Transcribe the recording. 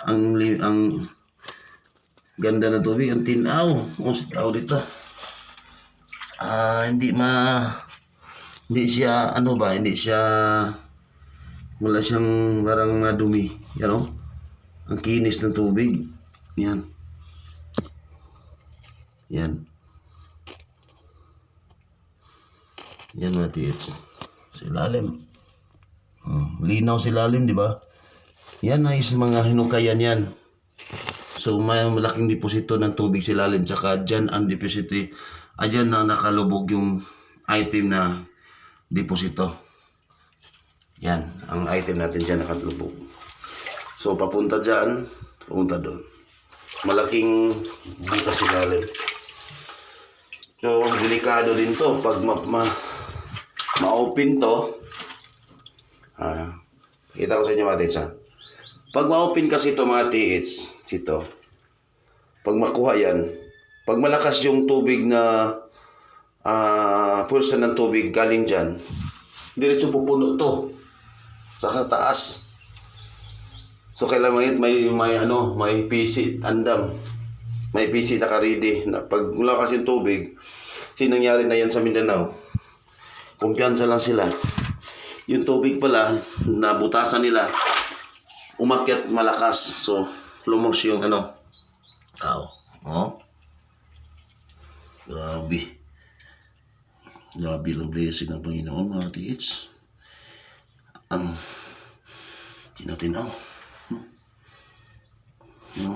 ang ganda na tubig, ang tinaw. O sa tao dito. Hindi siya, hindi siya, wala siyang parang madumi. Yan o. Ang kinis ng tubig. Yan. Yan. Yan mga tiits. Sa ilalim. Linaw sa ilalim, di ba? Yan ay mga hinukayan yan. So may malaking deposito ng tubig sa ilalim. Tsaka dyan ang deposito. Dyan na nakalubog yung item na deposito. Yan. Ang item natin dyan nakalubog. So papunta dyan. Papunta doon. Malaking butas sa ilalim. So delikado din to. Pag ma-open to. Kita ko sa inyo mga tiits ha. Pag ma-open kasi ito mga tiits, dito, pag makuha yan, pag malakas yung tubig na pulsa ng tubig galing dyan, diretso pupuno to sa taas. So kailangan may PC andam, may PC naka-ready na pag malakas yung tubig. Nangyari na yan sa Mindanao, kumpiyansa lang sila. Yung tubig pala, nabutasan nila, umakyat malakas. So, lumos yung Grabe. Grabe lang blessing ng Panginoon mga tiits. Ang tinatinaw. No?